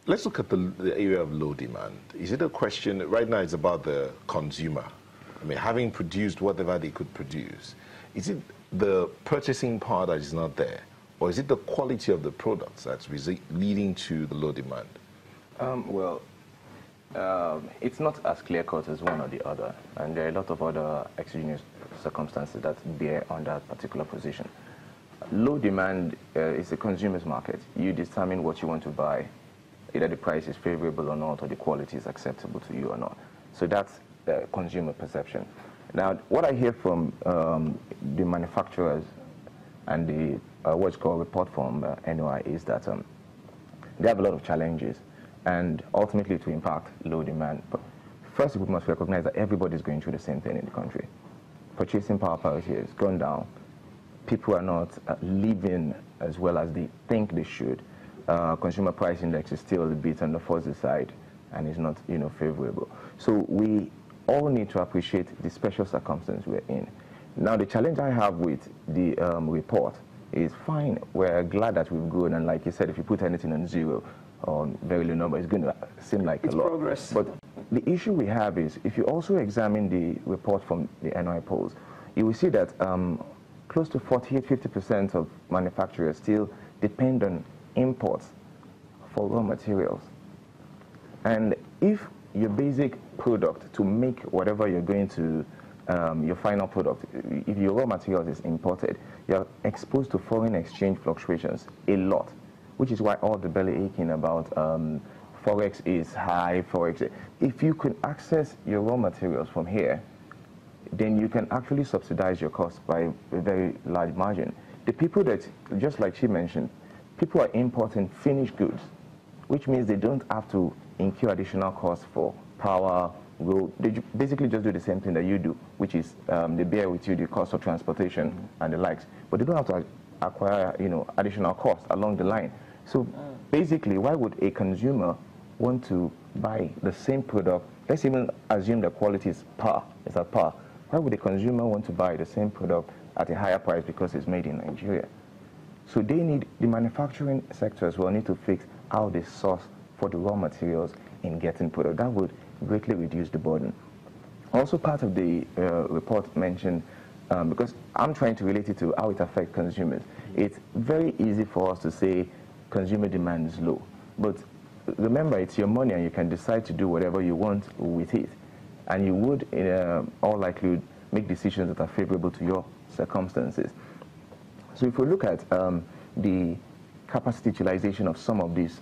Let's look at the area of low demand. Is it a question, right now it's about the consumer. I mean, having produced whatever they could produce, is it the purchasing power that is not there? Or is it the quality of the products that's leading to the low demand? It's not as clear-cut as one or the other, and there are a lot of other exogenous circumstances that bear on that particular position. Low demand is a consumer's market. You determine what you want to buy, either the price is favorable or not, or the quality is acceptable to you or not. So that's consumer perception. Now, what I hear from the manufacturers and the what's called report from NOI is that they have a lot of challenges, and ultimately to impact low demand. But first, we must recognize that everybody's going through the same thing in the country. Purchasing power parity has gone down. People are not living as well as they think they should. Consumer price index is still a bit on the fuzzy side and is not, favorable. So we all need to appreciate the special circumstance we're in. Now, the challenge I have with the report is fine. We're glad that we've grown, and like you said, if you put anything on zero or very low number, it's going to seem like a lot. Progress. But the issue we have is, if you also examine the report from the NOI polls, you will see that close to 48–50% of manufacturers still depend on imports for raw materials. And if your basic product to make whatever you're going to, your final product, if your raw materials is imported, you're exposed to foreign exchange fluctuations a lot, which is why all the belly aching about Forex is high, Forex. If you can access your raw materials from here, then you can actually subsidize your costs by a very large margin. The people that, just like she mentioned, people are importing finished goods, which means they don't have to incur additional costs for power, road. They basically just do the same thing that you do, which is they bear with you the cost of transportation and the likes. But they don't have to acquire, additional costs along the line. So basically, why would a consumer want to buy the same product? Let's even assume the quality is at par. Why would a consumer want to buy the same product at a higher price because it's made in Nigeria? So the manufacturing sector as well need to fix how they source for the raw materials in getting product. That would greatly reduce the burden. Also, part of the report mentioned, because I'm trying to relate it to how it affects consumers, it's very easy for us to say consumer demand is low. But remember, it's your money and you can decide to do whatever you want with it. And you would, in all likelihood, make decisions that are favorable to your circumstances. So if we look at the capacity utilization of some of these,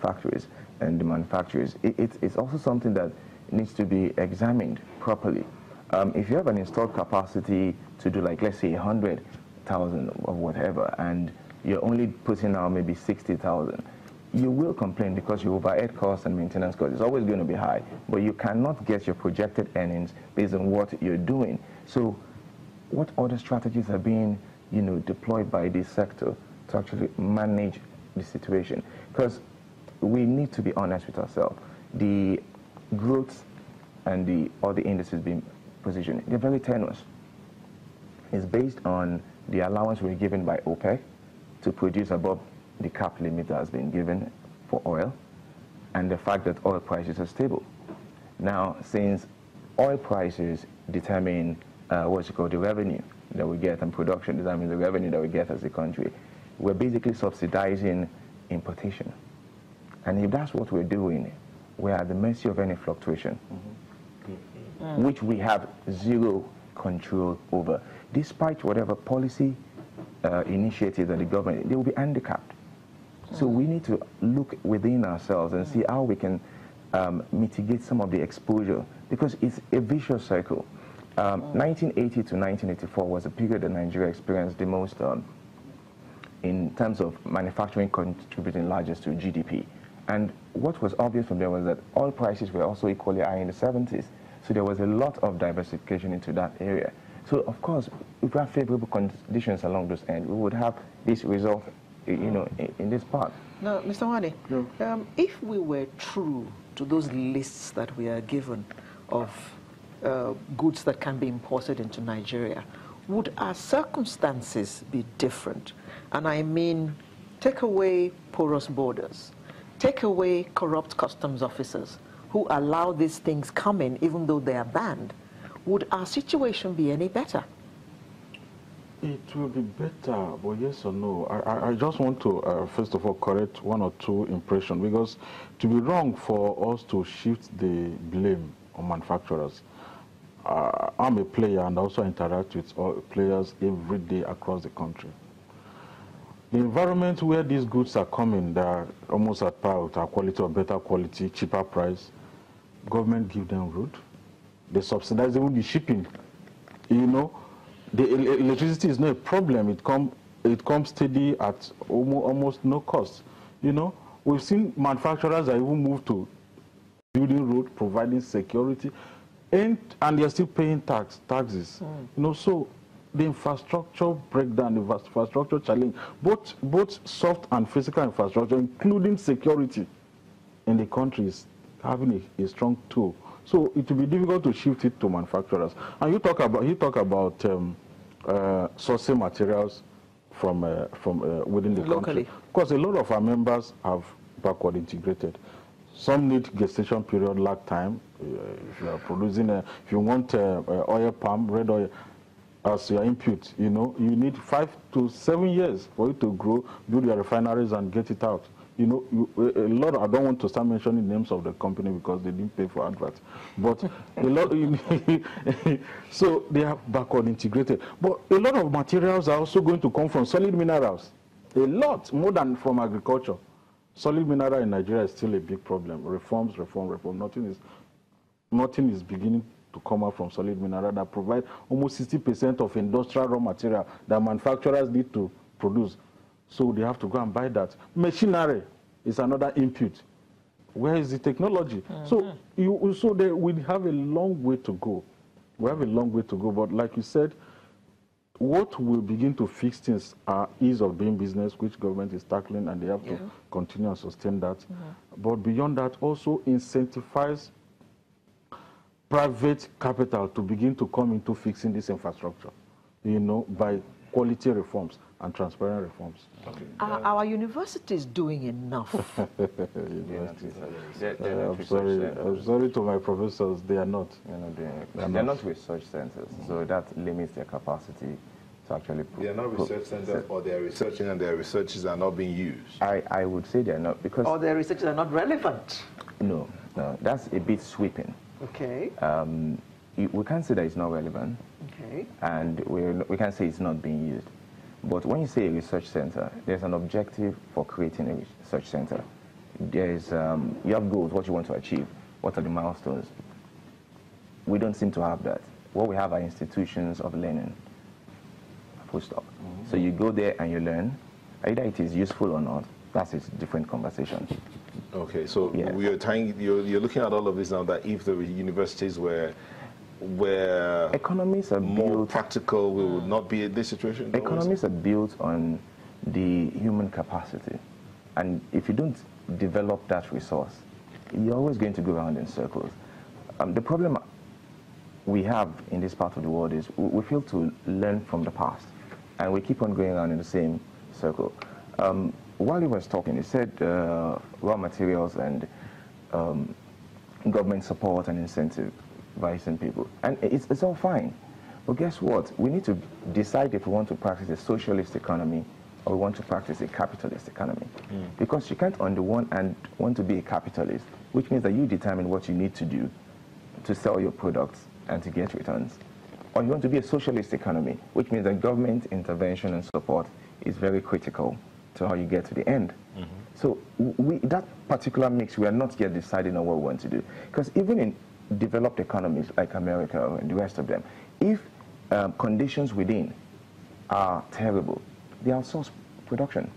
factories and the manufacturers, it's also something that needs to be examined properly. If you have an installed capacity to do, like, let's say 100,000 or whatever, and you're only putting out maybe 60,000, you will complain because your overhead costs and maintenance costs is always going to be high, but you cannot get your projected earnings based on what you're doing. So what other strategies are being, deployed by this sector to actually manage the situation? Because we need to be honest with ourselves. The growth and all the indices being positioned, they're very tenuous. It's based on the allowance we're given by OPEC to produce above the cap limit that has been given for oil, and the fact that oil prices are stable. Now, since oil prices determine the revenue that we get, and production determines the revenue that we get as a country, we're basically subsidizing importation. And if that's what we're doing, we're at the mercy of any fluctuation, which we have zero control over. Despite whatever policy initiatives that the government, they will be handicapped. So we need to look within ourselves and see how we can mitigate some of the exposure, because it's a vicious cycle. 1980 to 1984 was a period that Nigeria experienced the most in terms of manufacturing contributing largest to GDP. And what was obvious from there was that oil prices were also equally high in the 70s. So there was a lot of diversification into that area. So of course, if we have favorable conditions along those ends, we would have this result, in this part. Now, Mr. Wani, if we were true to those lists that we are given of goods that can be imported into Nigeria, would our circumstances be different? And I mean, take away porous borders, take away corrupt customs officers who allow these things come in even though they are banned. Would our situation be any better? It will be better, but yes or no. I just want to, first of all, correct one or two impressions, because to be wrong for us to shift the blame on manufacturers. I'm a player and also interact with all players every day across the country. The environment where these goods are coming, they are almost at par with our quality or better quality, cheaper price. Government give them road. They subsidize even the shipping. You know, the electricity is not a problem. It comes steady at almost no cost. You know, we've seen manufacturers that even move to building road, providing security, and they're still paying taxes. You know, so the infrastructure breakdown, the infrastructure challenge, both soft and physical infrastructure, including security in the country, is having a strong tool. So it will be difficult to shift it to manufacturers. And you talk about sourcing materials from within the locally. country. Of course, a lot of our members have backward integrated. Some need gestation period, lag time. If you are producing, if you want oil palm, red oil, as your input, you know, you need 5 to 7 years for it to grow, build your refineries and get it out. You know, a lot. I don't want to start mentioning names of the company because they didn't pay for adverts. But a lot, so they are backward integrated. But a lot of materials are also going to come from solid minerals. A lot more than from agriculture. Solid mineral in Nigeria is still a big problem. Reform. Nothing is beginning to come out from solid mineral that provide almost 60% of industrial raw material that manufacturers need to produce. So they have to go and buy that. Machinery is another input. Where is the technology? So we have a long way to go. We have a long way to go. But like you said, what will begin to fix things are ease of doing business, which government is tackling, and they have to continue and sustain that. But beyond that, also incentivize private capital to begin to come into fixing this infrastructure, you know, by quality reforms and transparent reforms. Okay. Are our universities doing enough? I'm sorry to my professors, they are not. They're not research centers, so that limits their capacity to actually... They are not research centers, or they are researching and their researches are not being used? I would say they're not, because... Or their researches are not relevant? No, that's a bit sweeping. Okay. We can't say that it's not relevant. Okay. And we can't say it's not being used. But when you say a research center, there's an objective for creating a research center. There's, you have goals, what you want to achieve, what are the milestones. We don't seem to have that. What we have are institutions of learning, full stop. So you go there and you learn. Either it is useful or not, that's a different conversation. Okay, so you're looking at all of this now, that if the universities were economies are more built, practical, we would not be in this situation? Economies are built on the human capacity. And if you don't develop that resource, you're always going to go around in circles. The problem we have in this part of the world is we fail to learn from the past. And we keep on going around in the same circle. While he was talking, he said raw materials and government support and incentivizing people. And it's all fine. But guess what? We need to decide if we want to practice a socialist economy or we want to practice a capitalist economy. Because you can't, on the one hand, want to be a capitalist, which means that you determine what you need to do to sell your products and to get returns. Or you want to be a socialist economy, which means that government intervention and support is very critical to how you get to the end. So that particular mix, we are not yet deciding on what we want to do. Because even in developed economies like America and the rest of them, if conditions within are terrible, they outsource production.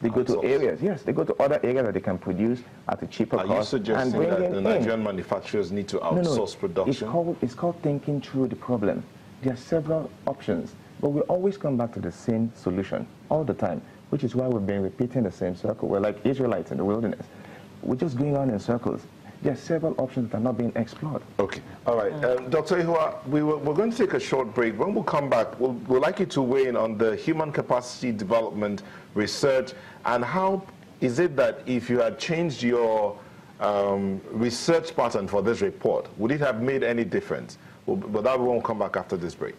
They go to areas, they go to other areas that they can produce at a cheaper cost. Are you suggesting that the Nigerian manufacturers need to outsource production? It's called thinking through the problem. There are several options, but we always come back to the same solution all the time, which is why we've been repeating the same circle. We're like Israelites in the wilderness. We're just going on in circles. there are several options that are not being explored. Okay. All right. Dr. Ihua, we're going to take a short break. When we come back, we'd like you to weigh in on the human capacity development research, and how is it that if you had changed your research pattern for this report, would it have made any difference? But that won't come back after this break.